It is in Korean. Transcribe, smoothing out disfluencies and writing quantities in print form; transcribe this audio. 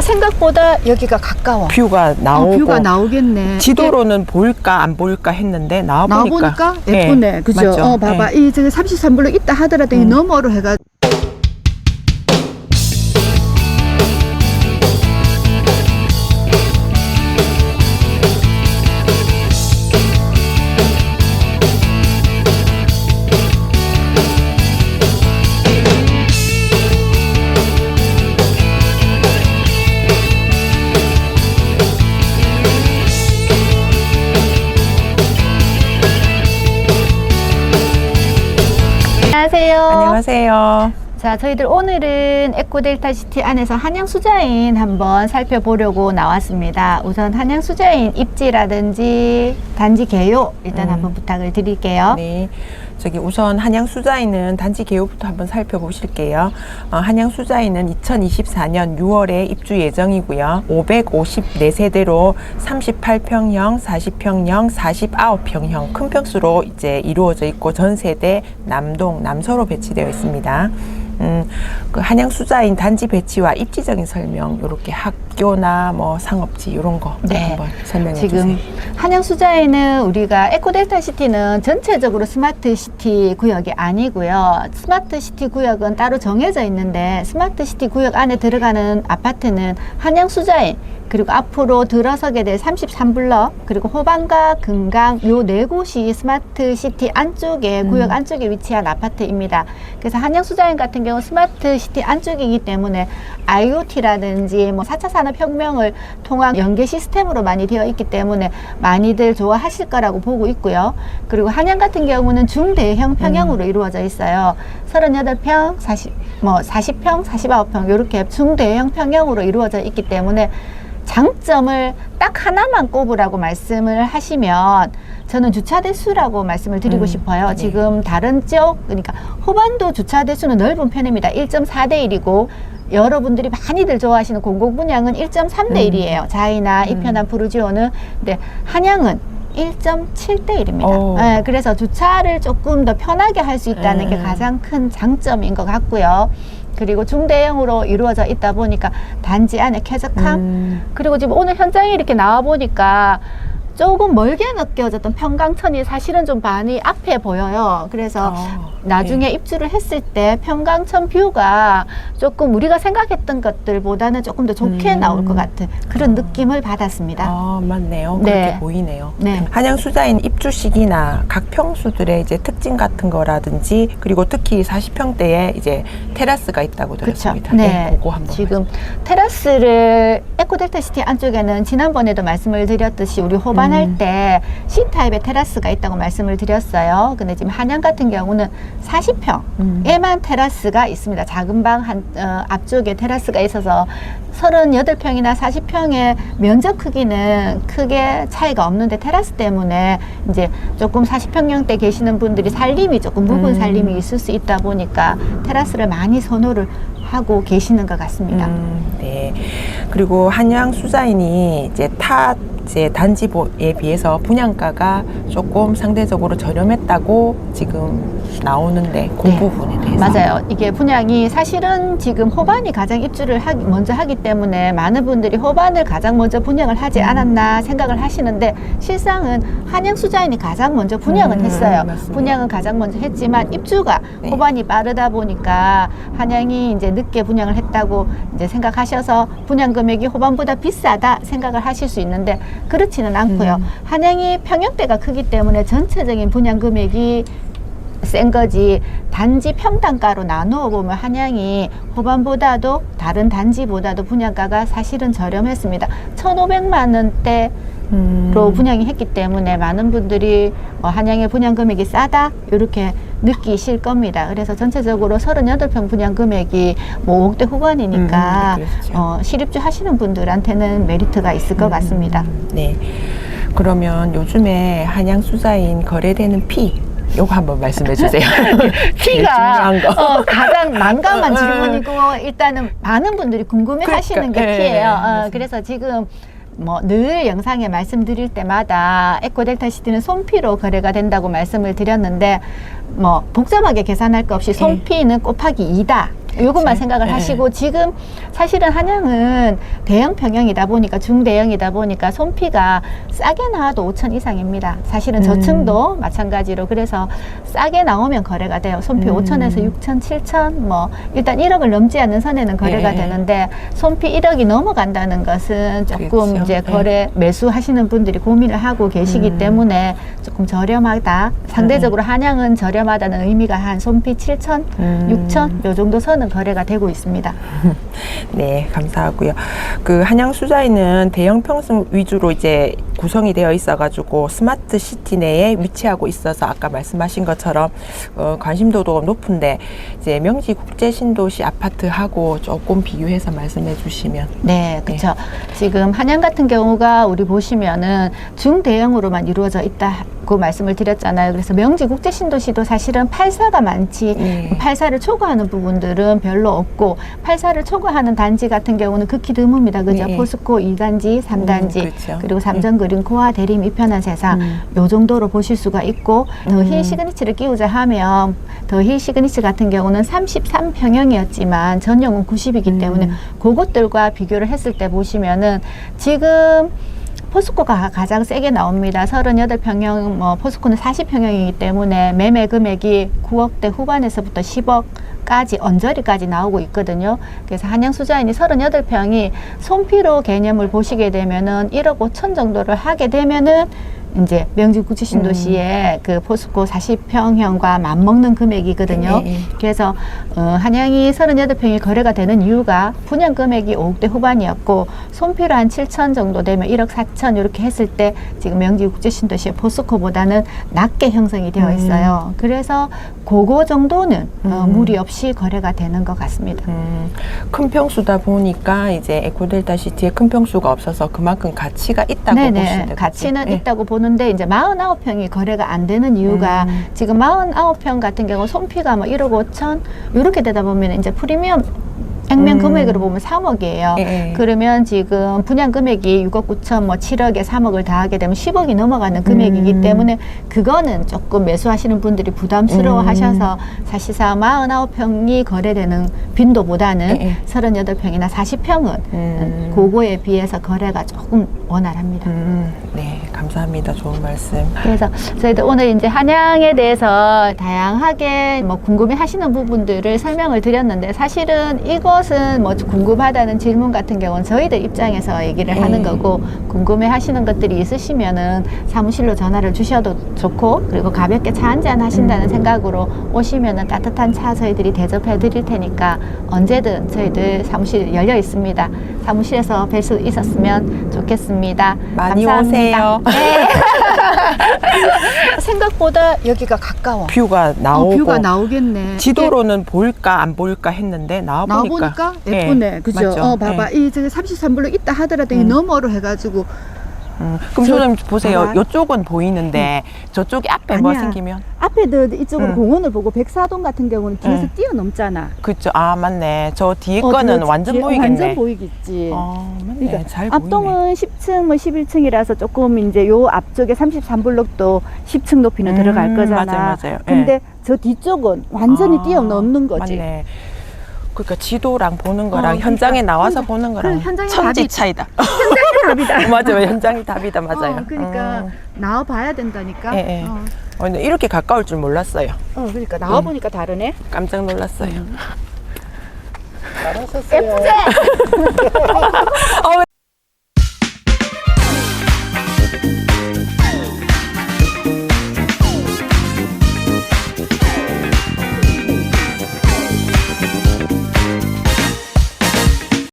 생각보다 여기가 가까워. 뷰가 나오고 뷰가 나오겠네. 지도로는 보일까 안 보일까 했는데 나와보니까 예쁘네. 그죠? 맞죠? 봐봐. 이 저기 33블록 있다 하더라도 이 너머로 해가 안녕하세요. 안녕하세요. 자, 저희들 오늘은 에코델타시티 안에서 한양수자인 한번 살펴보려고 나왔습니다. 우선 한양수자인 입지라든지 단지 개요 일단 한번 부탁을 드릴게요. 네. 저기 우선 한양수자인은 단지 개요부터 한번 살펴보실게요. 한양수자인은 2024년 6월에 입주 예정이고요. 554세대로 38평형, 40평형, 49평형 큰 평수로 이제 이루어져 있고 전 세대 남동, 남서로 배치되어 있습니다. 그 한양수자인 단지 배치와 입지적인 설명, 이렇게 학교나 뭐 상업지 이런 거 한번 설명해 지금 주세요. 한양수자인은 우리가 에코델타시티는 전체적으로 스마트시티 구역이 아니고요. 스마트시티 구역은 따로 정해져 있는데 스마트시티 구역 안에 들어가는 아파트는 한양수자인 그리고 앞으로 들어서게 될 33블럭 그리고 호반과 금강 요 네 곳이 스마트시티 안쪽에 구역 안쪽에 위치한 아파트입니다. 그래서 한양수자인 같은 경우 스마트시티 안쪽이기 때문에 IoT라든지 뭐 4차 산업혁명을 통한 연계 시스템으로 많이 되어 있기 때문에 많이들 좋아하실 거라고 보고 있고요. 그리고 한양 같은 경우는 중대형 평형으로 이루어져 있어요. 38평, 40평, 49평 이렇게 중대형 평형으로 이루어져 있기 때문에 장점을 딱 하나만 꼽으라고 말씀을 하시면 저는 주차 대수라고 말씀을 드리고 싶어요. 지금 다른 지역, 그러니까 호반도 주차 대수는 넓은 편입니다. 1.4대 1이고 여러분들이 많이들 좋아하시는 공공분양은 1.3대 1이에요. 자이나 이편한 푸르지오는. 근데 한양은 1.7대 1입니다. 네, 그래서 주차를 조금 더 편하게 할 수 있다는 게 가장 큰 장점인 것 같고요. 그리고 중대형으로 이루어져 있다 보니까 단지 안에 쾌적함 그리고 지금 오늘 현장에 이렇게 나와 보니까 조금 멀게 느껴졌던 평강천이 사실은 좀 많이 앞에 보여요. 그래서 나중에 입주를 했을 때 평강천 뷰가 조금 우리가 생각했던 것들보다는 조금 더 좋게 나올 것 같은 그런 느낌을 받았습니다. 맞네요. 그렇게 보이네요. 네. 한양수자인 입주 시기나 각 평수들의 이제 특징 같은 거라든지 그리고 특히 40평대에 이제 테라스가 있다고 들었습니다. 네. 그거 한번 지금 테라스를 에코델타시티 안쪽에는 지난번에도 말씀을 드렸듯이 우리 호반할 때 C타입의 테라스가 있다고 말씀을 드렸어요. 근데 지금 한양 같은 경우는 40평에만 테라스가 있습니다. 작은 방 앞쪽에 테라스가 있어서 38평이나 40평의 면적 크기는 크게 차이가 없는데 테라스 때문에 이제 조금 40평형대 계시는 분들이 살림이 조금 묵은 살림이 있을 수 있다 보니까 테라스를 많이 선호를 하고 계시는 것 같습니다. 네. 그리고 한양수자인이 이제 이제 단지에 비해서 분양가가 조금 상대적으로 저렴했다고 지금 나오는데 그 부분에 대해서 맞아요. 이게 분양이 사실은 지금 호반이 가장 입주를 먼저 하기 때문에 많은 분들이 호반을 가장 먼저 분양을 하지 않았나 생각을 하시는데 실상은 한양수자인이 가장 먼저 분양은 했어요. 분양은 가장 먼저 했지만 입주가 호반이 빠르다 보니까 한양이 이제 늦게 분양을 했다고 이제 생각하셔서 분양 금액이 호반보다 비싸다 생각을 하실 수 있는데 그렇지는 않고요. 한양이 평형대가 크기 때문에 전체적인 분양 금액이 센 거지 단지 평당가로 나누어 보면 한양이 호반보다도 다른 단지보다도 분양가가 사실은 저렴했습니다. 1,500만 원대로 분양이 했기 때문에 많은 분들이 한양의 분양 금액이 싸다 이렇게 느끼실 겁니다. 그래서 전체적으로 38평 분양 금액이 뭐 5억대 후반이니까 실입주 하시는 분들한테는 메리트가 있을 것 같습니다. 네. 그러면 요즘에 한양수자인 거래되는 피 요거 한번 말씀해 주세요. 피가 가장 난감한 질문이고 일단은 많은 분들이 궁금해 하시는 게 피예요. 그래서 지금 뭐 늘 영상에 말씀드릴 때마다 에코델타시티는 손피로 거래가 된다고 말씀을 드렸는데 뭐 복잡하게 계산할 거 없이 손피는 곱하기 2다. 요것만 그치? 생각을 예. 하시고 지금 사실은 한양은 대형 평형이다 보니까 중대형이다 보니까 손피가 싸게 나와도 5천 이상입니다. 사실은 저층도 마찬가지로 그래서 싸게 나오면 거래가 돼요. 손피 5천에서 6천, 7천 뭐 일단 1억을 넘지 않는 선에는 거래가 예. 되는데 손피 1억이 넘어간다는 것은 조금 그렇죠. 이제 거래 매수하시는 분들이 고민을 하고 계시기 때문에 조금 저렴하다. 상대적으로 한양은 저렴하다는 의미가 한 손피 7천, 6천 요 정도 선은 거래가 되고 있습니다. 네, 감사하고요. 그 한양 수자인은 대형 평수 위주로 이제 구성이 되어 있어가지고 스마트 시티 내에 위치하고 있어서 아까 말씀하신 것처럼 관심도도 높은데 이제 명지 국제 신도시 아파트하고 조금 비교해서 말씀해 주시면. 네, 그렇죠. 지금 한양 같은 경우가 우리 보시면은 중대형으로만 이루어져 있다고 말씀을 드렸잖아요. 그래서 명지 국제 신도시도 사실은 8사가 많지 네. 8사를 초과하는 부분들은 별로 없고 8사를 초과하는 단지 같은 경우는 극히 드뭅니다. 그죠? 네. 포스코 2단지, 3단지 그렇죠. 그리고 삼성그린코아 대림 이편한 세사 요 정도로 보실 수가 있고 더 힐 시그니처를 끼우자 하면 더 힐 시그니처 같은 경우는 33평형이었지만 전용은 90이기 때문에 그것들과 비교를 했을 때 보시면은 지금 포스코가 가장 세게 나옵니다. 38평형, 뭐 포스코는 40평형이기 때문에 매매 금액이 9억대 후반에서부터 10억까지 언저리까지 나오고 있거든요. 그래서 한양 수자인이 38평이 손피로 개념을 보시게 되면은 1억 5천 정도를 하게 되면은 이제 명지 국제 신도시의 그 포스코 40평형과 맞먹는 금액이거든요. 네. 그래서 한양이 38평이 거래가 되는 이유가 분양 금액이 5억대 후반이었고 손피로 한 7천 정도 되면 1억 4천 이렇게 했을 때 지금 명지 국제 신도시의 포스코보다는 낮게 형성이 되어 있어요. 그래서 그거 정도는 무리 없이 거래가 되는 것 같습니다. 큰 평수다 보니까 이제 에코델타 시티에 큰 평수가 없어서 그만큼 가치가 있다고 보시면 네네. 되거든요. 가치는 네. 있다고 보는데 이제 49평이 거래가 안 되는 이유가 지금 49평 같은 경우 손피가 뭐 1억 5천 이렇게 되다 보면 이제 프리미엄 액면 금액으로 보면 3억이에요. 예. 그러면 지금 분양 금액이 6억 9천, 뭐 7억에 3억을 더하게 되면 10억이 넘어가는 금액이기 때문에 그거는 조금 매수하시는 분들이 부담스러워 하셔서 사실상 49평이 거래되는 빈도보다는 예. 38평이나 40평은 그거에 비해서 거래가 조금 원활합니다. 네, 감사합니다. 좋은 말씀. 그래서 저희도 오늘 이제 한양에 대해서 다양하게 뭐 궁금해 하시는 부분들을 설명을 드렸는데 사실은 이것은 뭐 궁금하다는 질문 같은 경우는 저희들 입장에서 얘기를 하는 거고 궁금해 하시는 것들이 있으시면은 사무실로 전화를 주셔도 좋고 그리고 가볍게 차 한잔 하신다는 생각으로 오시면은 따뜻한 차 저희들이 대접해 드릴 테니까 언제든 저희들 사무실 열려 있습니다. 사무실에서 뵐 수 있었으면 좋겠습니다. 많이 감사합니다. 오세요. 네. 생각보다 여기가 가까워. 뷰가 나오고 뷰가 나오겠네. 지도로는 보일까 안 보일까 했는데 나와보니까 나와보니까 예쁘네. 그죠? 맞죠? 봐봐. 예. 이 저기 33블록 있다 하더라도 이 너머로 해가지고 그럼 소장님 보세요. 봐봐. 이쪽은 보이는데 저쪽이 앞에 뭐 아니야. 생기면 앞에도 이쪽으로 공원을 보고 백사동 같은 경우는 뒤에서 뛰어넘잖아. 그쵸. 아 맞네. 저 뒤에 거는 완전 보이겠네. 완전 보이겠지. 맞네. 그러니까 잘 보이네. 앞동은 10층, 뭐 11층이라서 조금 이제 요 앞쪽에 33블록도 10층 높이는 들어갈 거잖아. 맞아요. 근데 저 뒤쪽은 완전히 아, 뛰어넘는 거지. 맞네. 그러니까 지도랑 보는 거랑 그러니까 현장에 나와서 현장- 보는 거랑 그래, 현장이 천지 답이- 차이다. 현장이 답이다. 맞아요. 현장이 답이다. 맞아요. 그러니까 나와 봐야 된다니까. 예, 예. 근데 이렇게 가까울 줄 몰랐어요. 그러니까 나와 보니까 다르네. 깜짝 놀랐어요. 잘하셨어요. 예쁘지?